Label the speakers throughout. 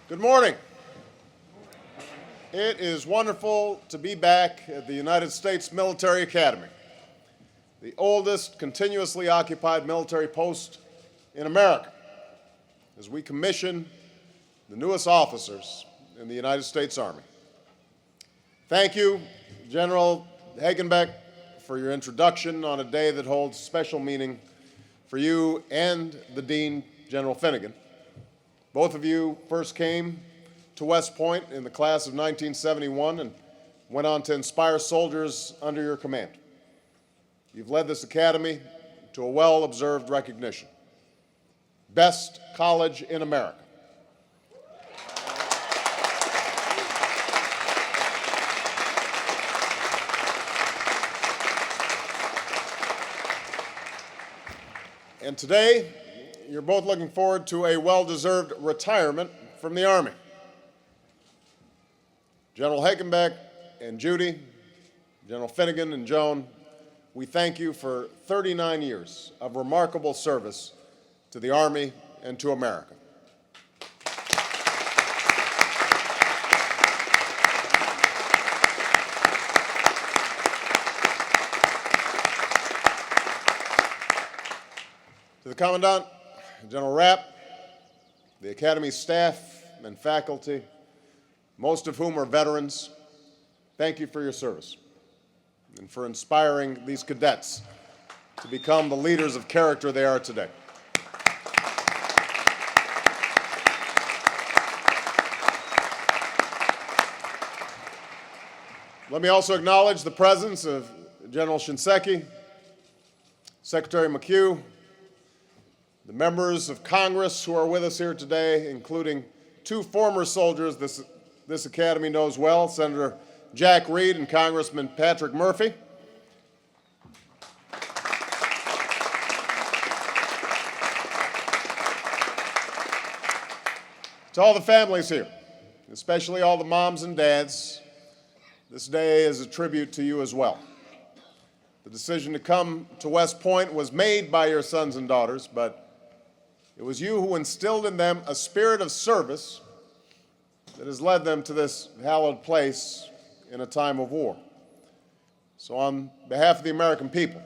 Speaker 1: Good morning. It is wonderful to be back at the United States Military Academy, the oldest continuously occupied military post in America, as we commission the newest officers in the United States Army. Thank you, General Hagenbeck, for your introduction on a day that holds special meaning for you and the Dean, General Finnegan. Both of you first came to West Point in the class of 1971 and went on to inspire soldiers under your command. You've led this academy to a well-observed recognition. Best college in America. And today, you're both looking forward to a well-deserved retirement from the Army. General Hagenbeck and Judy, General Finnegan and Joan, we thank you for 39 years of remarkable service to the Army and to America. To the Commandant, General Rapp, the Academy staff and faculty, most of whom are veterans, thank you for your service and for inspiring these cadets to become the leaders of character they are today. Let me also acknowledge the presence of General Shinseki, Secretary McHugh, the members of Congress who are with us here today, including two former soldiers this Academy knows well, Senator Jack Reed and Congressman Patrick Murphy. To all the families here, especially all the moms and dads, this day is a tribute to you as well. The decision to come to West Point was made by your sons and daughters, but it was you who instilled in them a spirit of service that has led them to this hallowed place in a time of war. So on behalf of the American people,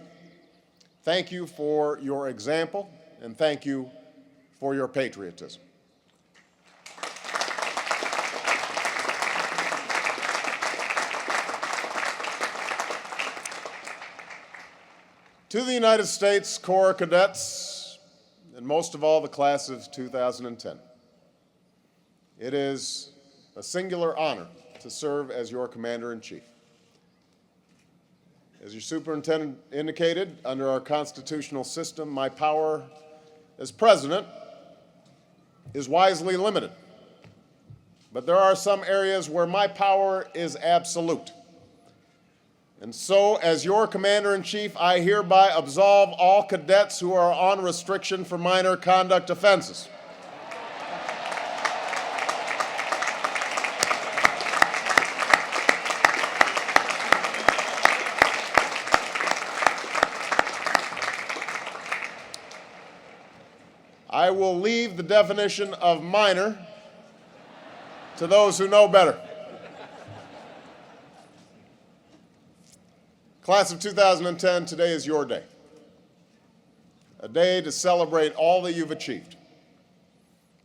Speaker 1: thank you for your example and thank you for your patriotism. To the United States Corps cadets, and most of all the class of 2010, it is a singular honor to serve as your Commander-in-Chief. As your Superintendent indicated, under our constitutional system, my power as President is wisely limited. But there are some areas where my power is absolute. And so, as your Commander-in-Chief, I hereby absolve all cadets who are on restriction for minor conduct offenses. I will leave the definition of minor to those who know better. Class of 2010, today is your day. A day to celebrate all that you've achieved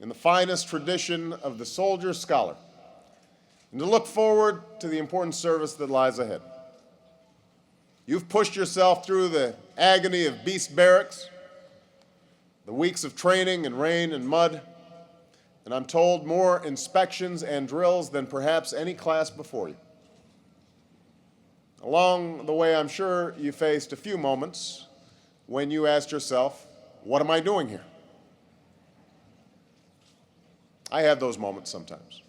Speaker 1: in the finest tradition of the soldier scholar, and to look forward to the important service that lies ahead. You've pushed yourself through the agony of beast barracks, the weeks of training in rain and mud, and I'm told more inspections and drills than perhaps any class before you. Along the way, I'm sure you faced a few moments when you asked yourself, what am I doing here? I have those moments sometimes.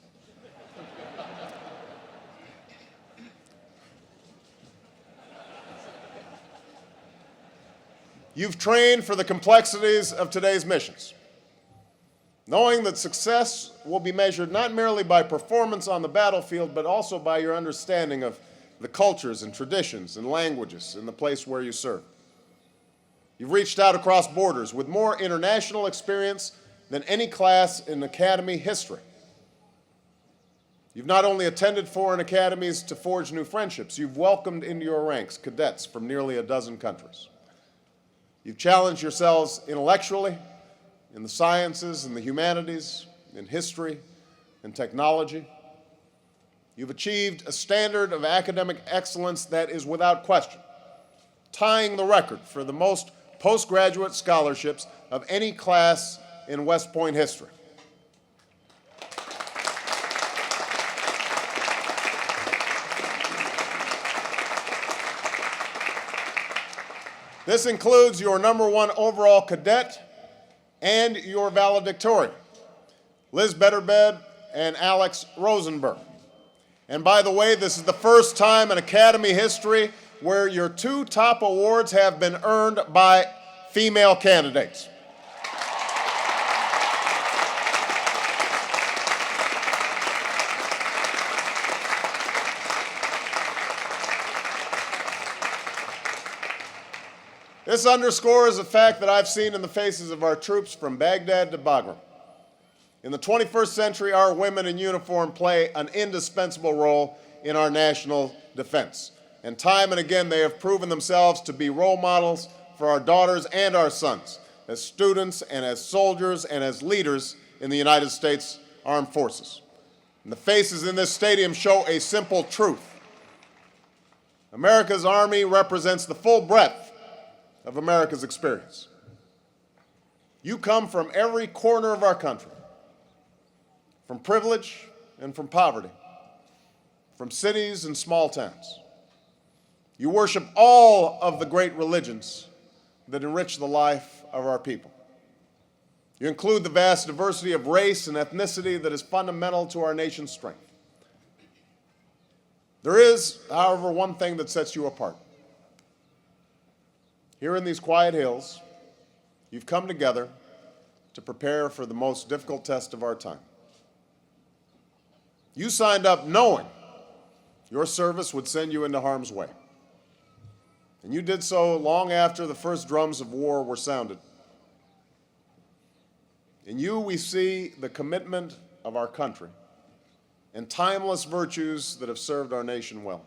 Speaker 1: You've trained for the complexities of today's missions, knowing that success will be measured not merely by performance on the battlefield, but also by your understanding of the cultures and traditions and languages in the place where you serve. You've reached out across borders with more international experience than any class in Academy history. You've not only attended foreign academies to forge new friendships, you've welcomed into your ranks cadets from nearly a dozen countries. You've challenged yourselves intellectually, in the sciences and the humanities, in history and technology. You've achieved a standard of academic excellence that is without question, tying the record for the most postgraduate scholarships of any class in West Point history. This includes your #1 overall cadet and your valedictorian, Liz Betterbed and Alex Rosenberg. And by the way, this is the first time in Academy history where your 2 top awards have been earned by female candidates. This underscores a fact that I've seen in the faces of our troops from Baghdad to Bagram. In the 21st century, our women in uniform play an indispensable role in our national defense. And time and again, they have proven themselves to be role models for our daughters and our sons, as students and as soldiers and as leaders in the United States Armed Forces. And the faces in this stadium show a simple truth. America's Army represents the full breadth of America's experience. You come from every corner of our country, from privilege and from poverty, from cities and small towns. You worship all of the great religions that enrich the life of our people. You include the vast diversity of race and ethnicity that is fundamental to our nation's strength. There is, however, one thing that sets you apart. Here in these quiet hills, you've come together to prepare for the most difficult test of our time. You signed up knowing your service would send you into harm's way. And you did so long after the first drums of war were sounded. In you, we see the commitment of our country and timeless virtues that have served our nation well.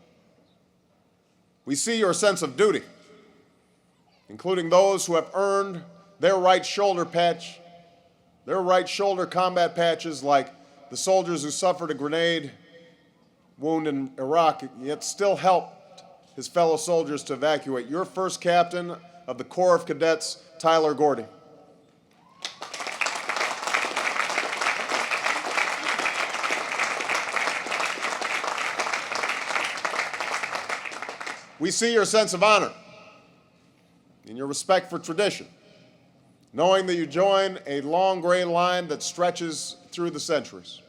Speaker 1: We see your sense of duty, including those who have earned their right shoulder combat patches, like the soldiers who suffered a grenade wound in Iraq, yet still helped his fellow soldiers to evacuate. Your first captain of the Corps of Cadets, Tyler Gordy. We see your sense of honor in your respect for tradition, knowing that you join a long gray line that stretches through the centuries,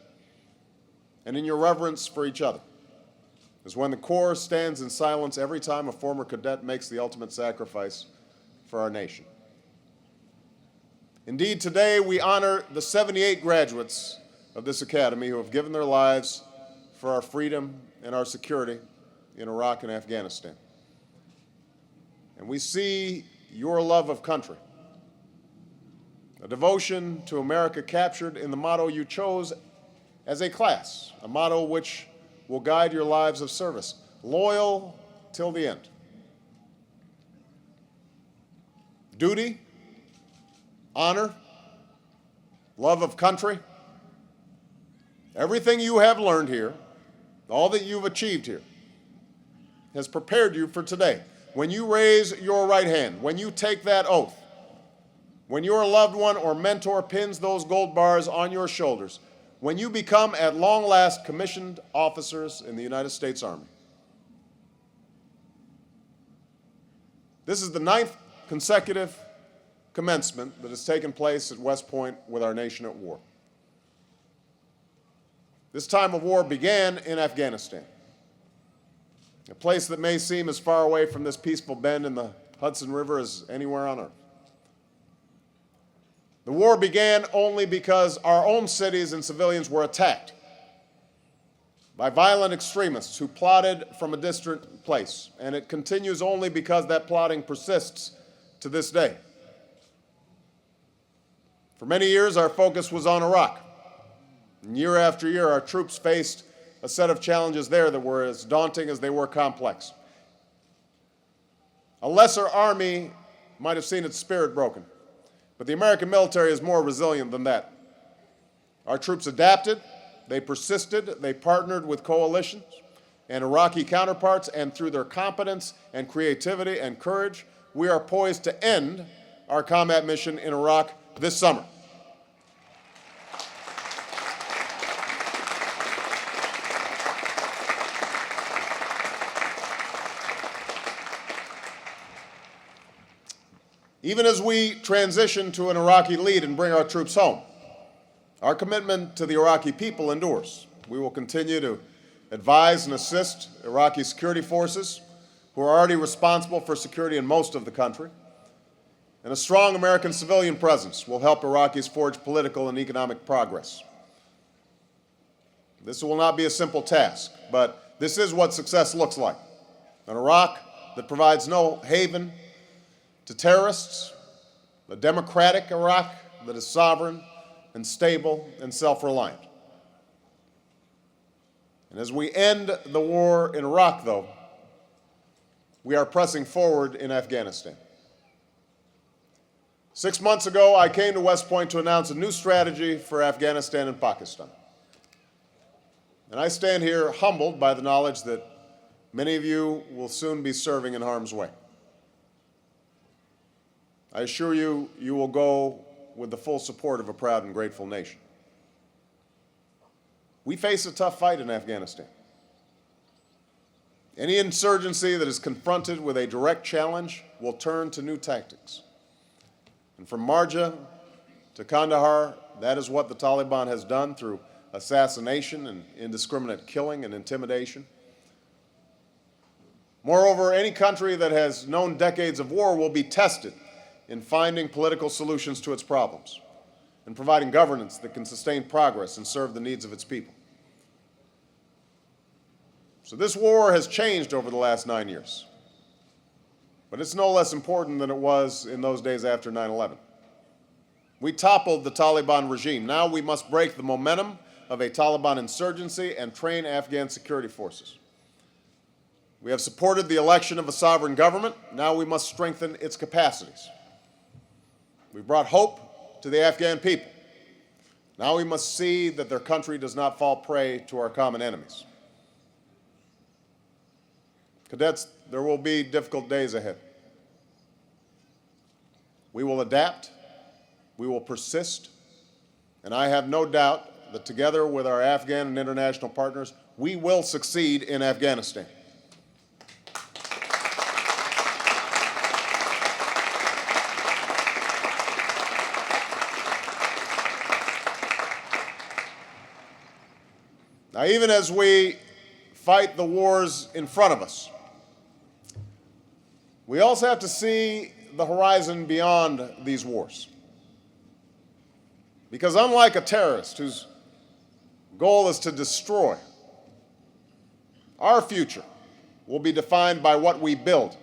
Speaker 1: and in your reverence for each other, as when the Corps stands in silence every time a former cadet makes the ultimate sacrifice for our nation. Indeed, today we honor the 78 graduates of this academy who have given their lives for our freedom and our security in Iraq and Afghanistan. And we see your love of country, a devotion to America captured in the motto you chose as a class, a motto which will guide your lives of service, loyal till the end. Duty, honor, love of country, everything you have learned here, all that you've achieved here, has prepared you for today. When you raise your right hand, when you take that oath, when your loved one or mentor pins those gold bars on your shoulders, when you become, at long last, commissioned officers in the United States Army. This is the 9th consecutive commencement that has taken place at West Point with our nation at war. This time of war began in Afghanistan, a place that may seem as far away from this peaceful bend in the Hudson River as anywhere on earth. The war began only because our own cities and civilians were attacked by violent extremists who plotted from a distant place, and it continues only because that plotting persists to this day. For many years, our focus was on Iraq. And year after year, our troops faced a set of challenges there that were as daunting as they were complex. A lesser army might have seen its spirit broken, but the American military is more resilient than that. Our troops adapted, they persisted, they partnered with coalitions and Iraqi counterparts, and through their competence and creativity and courage, we are poised to end our combat mission in Iraq this summer. Even as we transition to an Iraqi lead and bring our troops home, our commitment to the Iraqi people endures. We will continue to advise and assist Iraqi security forces, who are already responsible for security in most of the country. And a strong American civilian presence will help Iraqis forge political and economic progress. This will not be a simple task, but this is what success looks like. An Iraq that provides no haven to terrorists, a democratic Iraq that is sovereign and stable and self-reliant. And as we end the war in Iraq, though, we are pressing forward in Afghanistan. 6 months ago, I came to West Point to announce a new strategy for Afghanistan and Pakistan. And I stand here humbled by the knowledge that many of you will soon be serving in harm's way. I assure you, you will go with the full support of a proud and grateful nation. We face a tough fight in Afghanistan. Any insurgency that is confronted with a direct challenge will turn to new tactics. And from Marja to Kandahar, that is what the Taliban has done through assassination and indiscriminate killing and intimidation. Moreover, any country that has known decades of war will be tested in finding political solutions to its problems and providing governance that can sustain progress and serve the needs of its people. So this war has changed over the last 9 years, but it's no less important than it was in those days after 9/11. We toppled the Taliban regime. Now we must break the momentum of a Taliban insurgency and train Afghan security forces. We have supported the election of a sovereign government. Now we must strengthen its capacities. We brought hope to the Afghan people. Now we must see that their country does not fall prey to our common enemies. Cadets, there will be difficult days ahead. We will adapt, we will persist, and I have no doubt that together with our Afghan and international partners, we will succeed in Afghanistan. Now, even as we fight the wars in front of us, we also have to see the horizon beyond these wars. Because unlike a terrorist whose goal is to destroy, our future will be defined by what we build.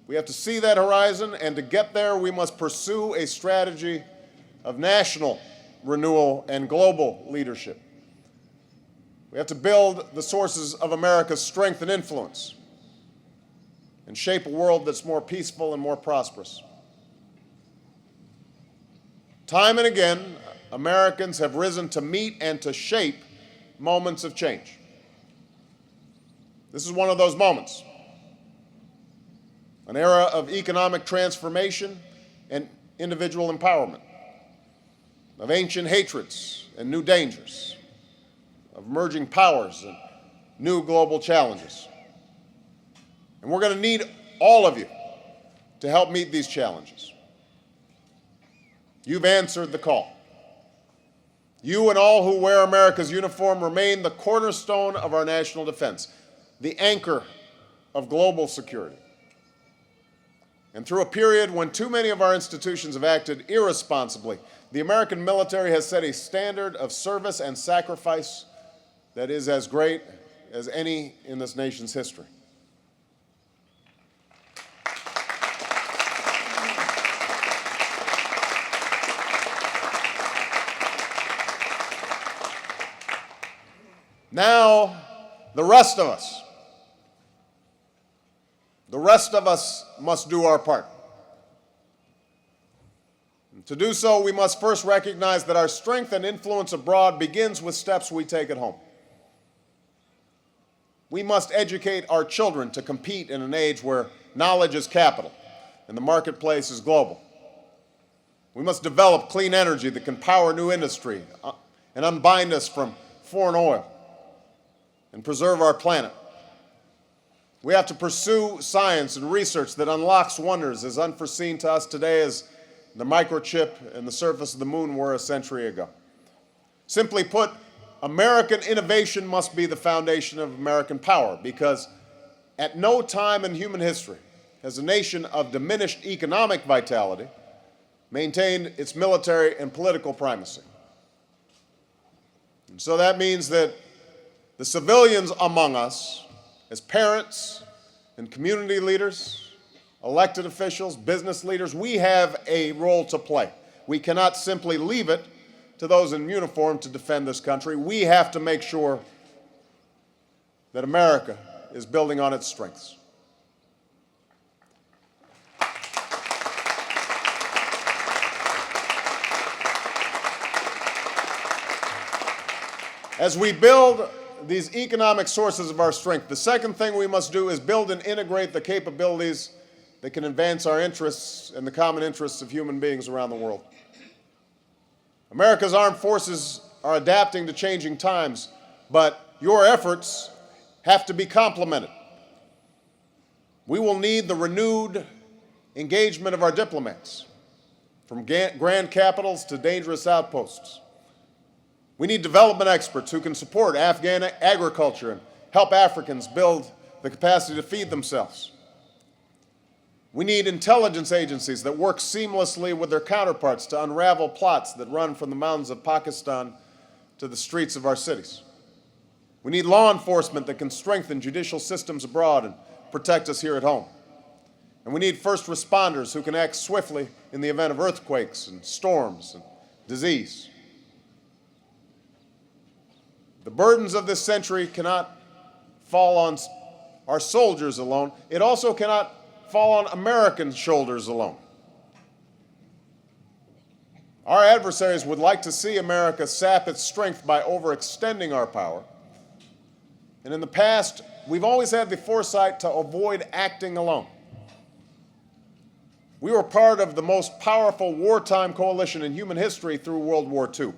Speaker 1: We have to see that horizon, and to get there, we must pursue a strategy of national renewal and global leadership. We have to build the sources of America's strength and influence and shape a world that's more peaceful and more prosperous. Time and again, Americans have risen to meet and to shape moments of change. This is one of those moments. An era of economic transformation and individual empowerment, of ancient hatreds and new dangers, of emerging powers and new global challenges. And we're going to need all of you to help meet these challenges. You've answered the call. You and all who wear America's uniform remain the cornerstone of our national defense, the anchor of global security. And through a period when too many of our institutions have acted irresponsibly, the American military has set a standard of service and sacrifice that is as great as any in this nation's history. Now, the rest of us must do our part. And to do so, we must first recognize that our strength and influence abroad begins with steps we take at home. We must educate our children to compete in an age where knowledge is capital and the marketplace is global. We must develop clean energy that can power new industry and unbind us from foreign oil and preserve our planet. We have to pursue science and research that unlocks wonders as unforeseen to us today as the microchip and the surface of the moon were a century ago. Simply put, American innovation must be the foundation of American power, because at no time in human history has a nation of diminished economic vitality maintained its military and political primacy. And so that means that the civilians among us, as parents and community leaders, elected officials, business leaders, we have a role to play. We cannot simply leave it to those in uniform to defend this country. We have to make sure that America is building on its strengths. As we build these economic sources of our strength, the second thing we must do is build and integrate the capabilities that can advance our interests and the common interests of human beings around the world. America's armed forces are adapting to changing times, but your efforts have to be complemented. We will need the renewed engagement of our diplomats, from grand capitals to dangerous outposts. We need development experts who can support Afghan agriculture and help Africans build the capacity to feed themselves. We need intelligence agencies that work seamlessly with their counterparts to unravel plots that run from the mountains of Pakistan to the streets of our cities. We need law enforcement that can strengthen judicial systems abroad and protect us here at home. And we need first responders who can act swiftly in the event of earthquakes and storms and disease. The burdens of this century cannot fall on our soldiers alone. It also cannot fall on American shoulders alone. Our adversaries would like to see America sap its strength by overextending our power. And in the past, we've always had the foresight to avoid acting alone. We were part of the most powerful wartime coalition in human history through World War II.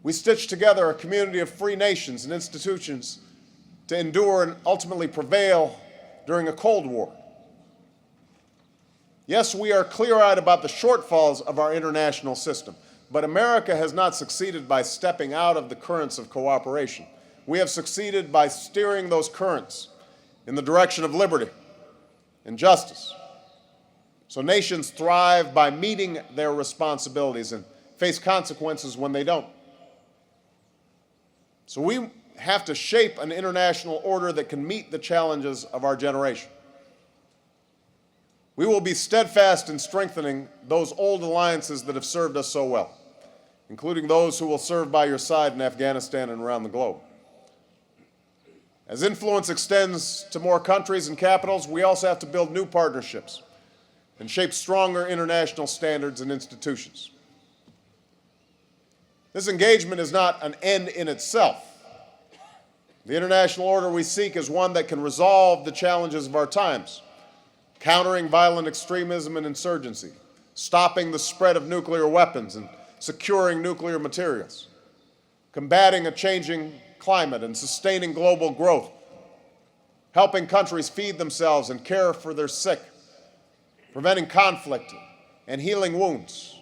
Speaker 1: We stitched together a community of free nations and institutions to endure and ultimately prevail during a Cold War. Yes, we are clear-eyed about the shortfalls of our international system, but America has not succeeded by stepping out of the currents of cooperation. We have succeeded by steering those currents in the direction of liberty and justice. So nations thrive by meeting their responsibilities and face consequences when they don't. So we have to shape an international order that can meet the challenges of our generation. We will be steadfast in strengthening those old alliances that have served us so well, including those who will serve by your side in Afghanistan and around the globe. As influence extends to more countries and capitals, we also have to build new partnerships and shape stronger international standards and institutions. This engagement is not an end in itself. The international order we seek is one that can resolve the challenges of our times, countering violent extremism and insurgency, stopping the spread of nuclear weapons and securing nuclear materials, combating a changing climate and sustaining global growth, helping countries feed themselves and care for their sick, preventing conflict and healing wounds.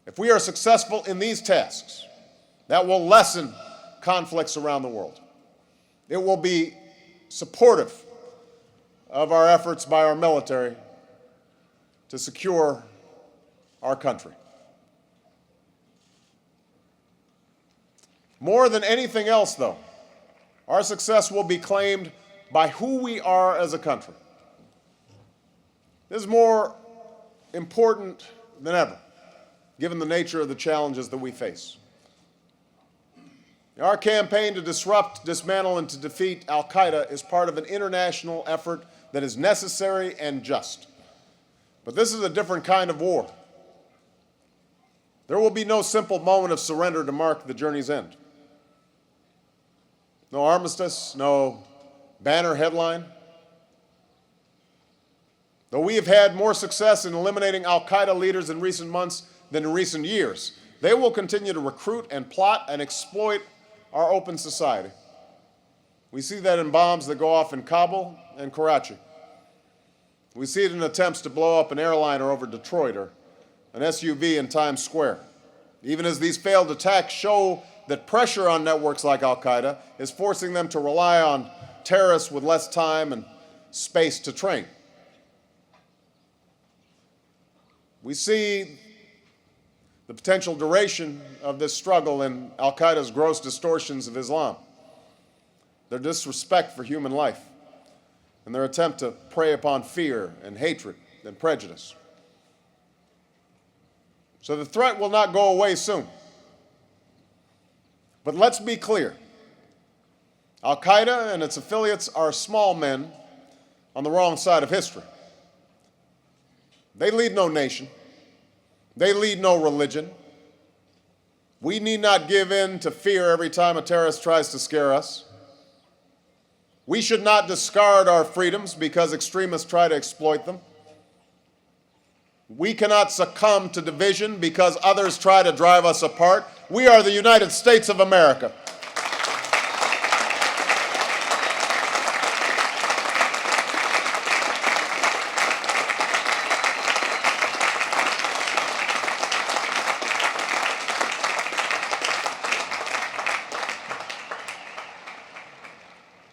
Speaker 1: If we are successful in these tasks, that will lessen conflicts around the world. It will be supportive of our efforts by our military to secure our country. More than anything else, though, our success will be claimed by who we are as a country. This is more important than ever, given the nature of the challenges that we face. Our campaign to disrupt, dismantle, and to defeat al-Qaeda is part of an international effort that is necessary and just. But this is a different kind of war. There will be no simple moment of surrender to mark the journey's end. No armistice, no banner headline. Though we have had more success in eliminating al-Qaeda leaders in recent months than in recent years, they will continue to recruit and plot and exploit our open society. We see that in bombs that go off in Kabul and Karachi. We see it in attempts to blow up an airliner over Detroit or an SUV in Times Square. Even as these failed attacks show that pressure on networks like al-Qaeda is forcing them to rely on terrorists with less time and space to train. We see the potential duration of this struggle in al-Qaeda's gross distortions of Islam, their disrespect for human life, and their attempt to prey upon fear and hatred and prejudice. So the threat will not go away soon. But let's be clear. Al-Qaeda and its affiliates are small men on the wrong side of history. They lead no nation. They lead no religion. We need not give in to fear every time a terrorist tries to scare us. We should not discard our freedoms because extremists try to exploit them. We cannot succumb to division because others try to drive us apart. We are the United States of America.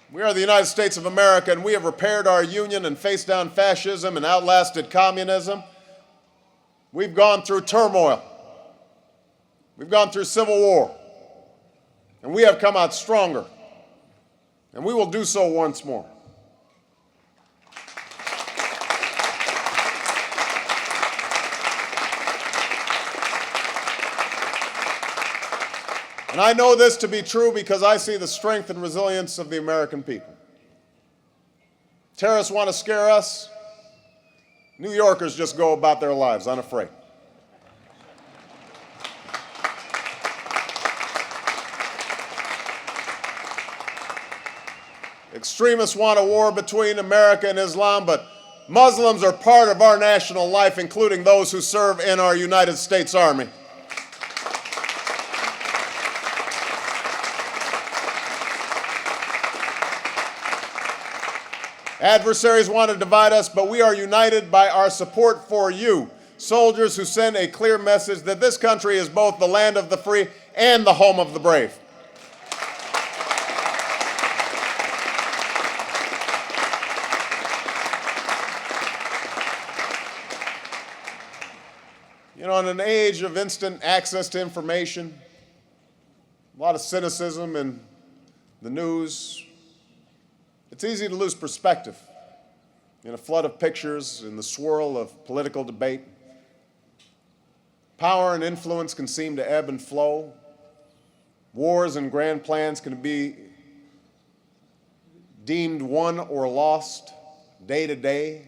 Speaker 1: We are the United States of America, and we have repaired our union and faced down fascism and outlasted communism. We've gone through turmoil. We've gone through civil war. And we have come out stronger. And we will do so once more. And I know this to be true because I see the strength and resilience of the American people. Terrorists want to scare us. New Yorkers just go about their lives unafraid. Extremists want a war between America and Islam, but Muslims are part of our national life, including those who serve in our United States Army. Adversaries want to divide us, but we are united by our support for you, soldiers who send a clear message that this country is both the land of the free and the home of the brave. You know, in an age of instant access to information, a lot of cynicism in the news, it's easy to lose perspective in a flood of pictures, in the swirl of political debate. Power and influence can seem to ebb and flow. Wars and grand plans can be deemed won or lost day to day,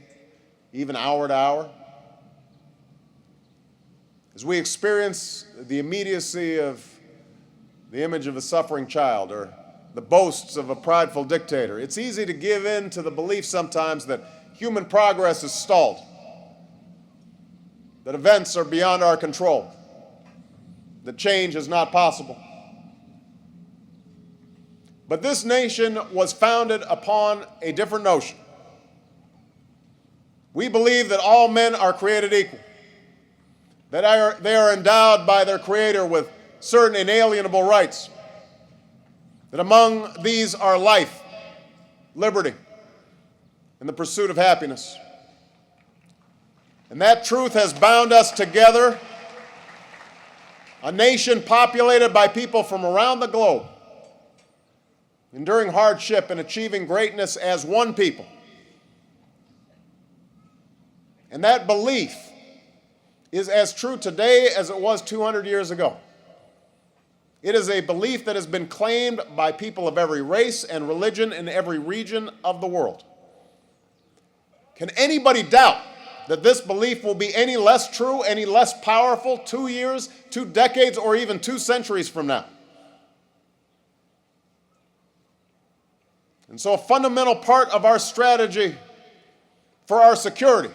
Speaker 1: even hour to hour. As we experience the immediacy of the image of a suffering child or the boasts of a prideful dictator, it's easy to give in to the belief sometimes that human progress is stalled, that events are beyond our control, that change is not possible. But this nation was founded upon a different notion. We believe that all men are created equal, that they are endowed by their Creator with certain inalienable rights, that among these are life, liberty, and the pursuit of happiness. And that truth has bound us together, a nation populated by people from around the globe, enduring hardship and achieving greatness as one people. And that belief is as true today as it was 200 years ago. It is a belief that has been claimed by people of every race and religion in every region of the world. Can anybody doubt that this belief will be any less true, any less powerful 2 years, 2 decades, or even 2 centuries from now? And so a fundamental part of our strategy for our security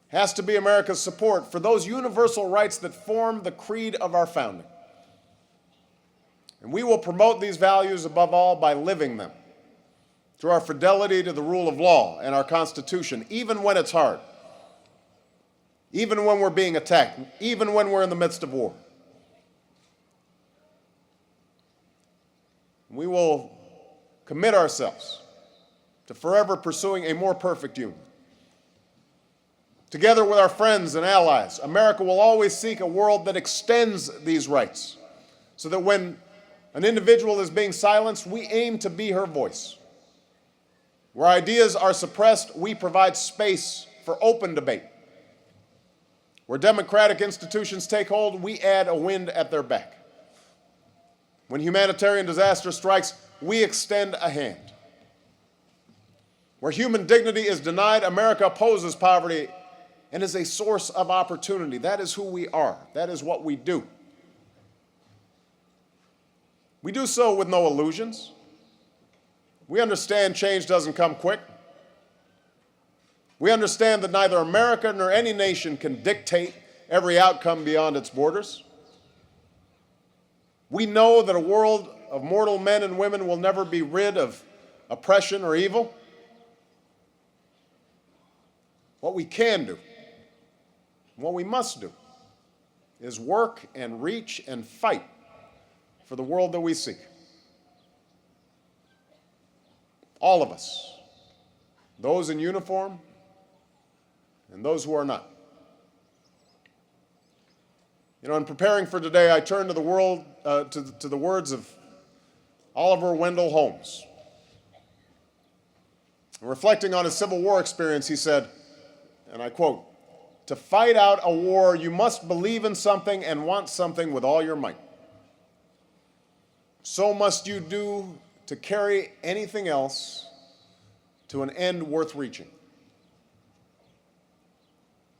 Speaker 1: has to be America's support for those universal rights that form the creed of our founding. And we will promote these values above all by living them through our fidelity to the rule of law and our Constitution, even when it's hard, even when we're being attacked, even when we're in the midst of war. We will commit ourselves to forever pursuing a more perfect union. Together with our friends and allies, America will always seek a world that extends these rights so that when an individual is being silenced, we aim to be her voice. Where ideas are suppressed, we provide space for open debate. Where democratic institutions take hold, we add a wind at their back. When humanitarian disaster strikes, we extend a hand. Where human dignity is denied, America opposes poverty and is a source of opportunity. That is who we are. That is what we do. We do so with no illusions. We understand change doesn't come quick. We understand that neither America nor any nation can dictate every outcome beyond its borders. We know that a world of mortal men and women will never be rid of oppression or evil. What we can do, what we must do, is work and reach and fight for the world that we seek. All of us, those in uniform and those who are not. You know, in preparing for today, I turned to the words of Oliver Wendell Holmes. Reflecting on his Civil War experience, he said, and I quote, "To fight out a war, you must believe in something and want something with all your might. So must you do to carry anything else to an end worth reaching."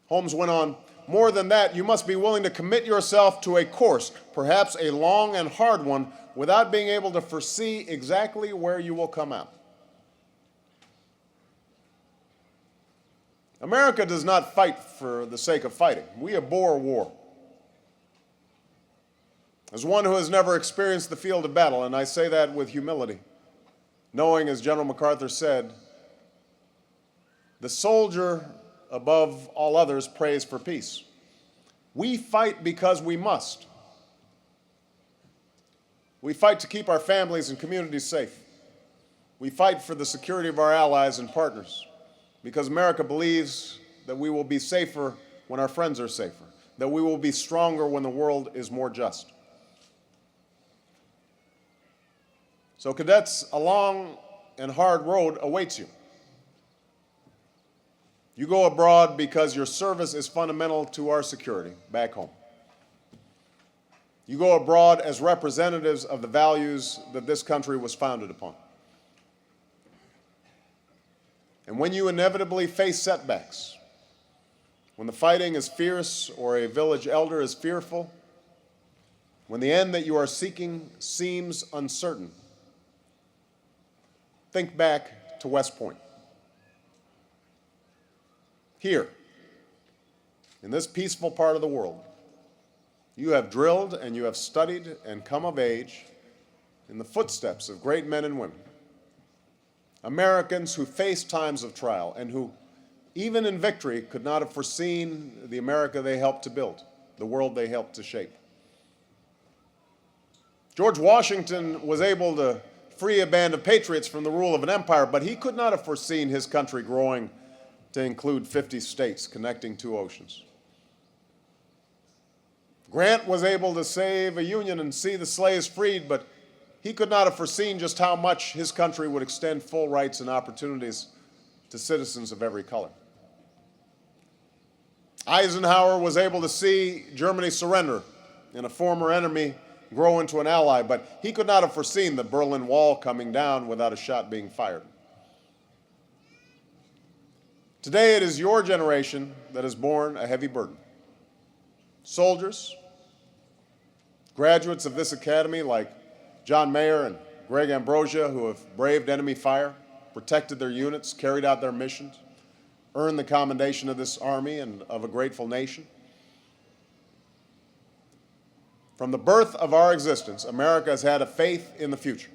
Speaker 1: Holmes went on, "More than that, you must be willing to commit yourself to a course, perhaps a long and hard one, without being able to foresee exactly where you will come out." America does not fight for the sake of fighting. We abhor war. As one who has never experienced the field of battle, and I say that with humility, knowing, as General MacArthur said, the soldier above all others prays for peace. We fight because we must. We fight to keep our families and communities safe. We fight for the security of our allies and partners because America believes that we will be safer when our friends are safer, that we will be stronger when the world is more just. So, cadets, a long and hard road awaits you. You go abroad because your service is fundamental to our security back home. You go abroad as representatives of the values that this country was founded upon. And when you inevitably face setbacks, when the fighting is fierce or a village elder is fearful, when the end that you are seeking seems uncertain, think back to West Point. Here, in this peaceful part of the world, you have drilled and you have studied and come of age in the footsteps of great men and women, Americans who faced times of trial and who, even in victory, could not have foreseen the America they helped to build, the world they helped to shape. George Washington was able to free a band of patriots from the rule of an empire, but he could not have foreseen his country growing to include 50 states connecting 2 oceans. Grant was able to save a union and see the slaves freed, but he could not have foreseen just how much his country would extend full rights and opportunities to citizens of every color. Eisenhower was able to see Germany surrender and a former enemy grow into an ally, but he could not have foreseen the Berlin Wall coming down without a shot being fired. Today it is your generation that has borne a heavy burden. Soldiers, graduates of this academy like John Mayer and Greg Ambrosia, who have braved enemy fire, protected their units, carried out their missions, earned the commendation of this Army and of a grateful nation. From the birth of our existence, America has had a faith in the future,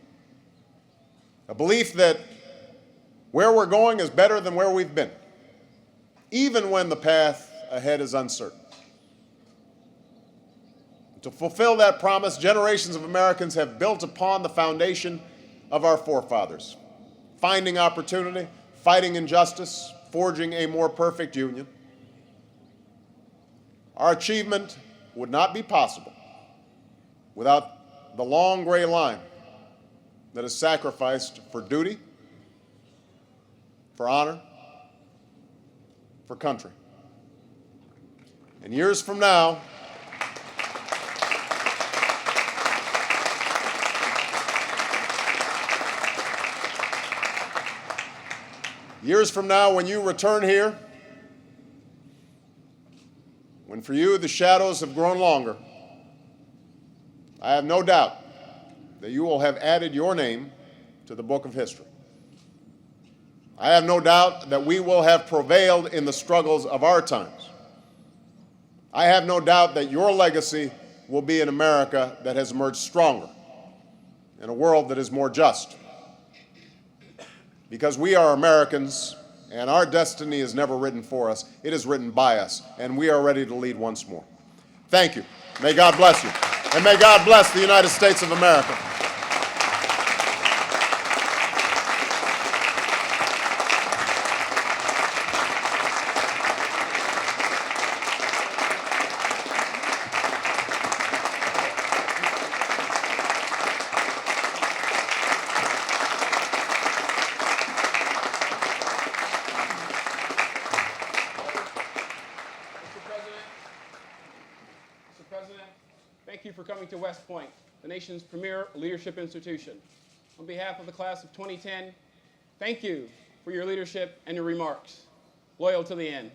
Speaker 1: a belief that where we're going is better than where we've been, even when the path ahead is uncertain. To fulfill that promise, generations of Americans have built upon the foundation of our forefathers, finding opportunity, fighting injustice, forging a more perfect union. Our achievement would not be possible without the long gray line that is sacrificed for duty, for honor, for country. And years from now, when you return here, when for you the shadows have grown longer, I have no doubt that you will have added your name to the book of history. I have no doubt that we will have prevailed in the struggles of our times. I have no doubt that your legacy will be an America that has emerged stronger, in a world that is more just. Because we are Americans, and our destiny is never written for us, it is written by us, and we are ready to lead once more. Thank you. May God bless you. And may God bless the United States of America.
Speaker 2: Thank you for coming to West Point, the nation's premier leadership institution. On behalf of the class of 2010, thank you for your leadership and your remarks. Loyal to the end.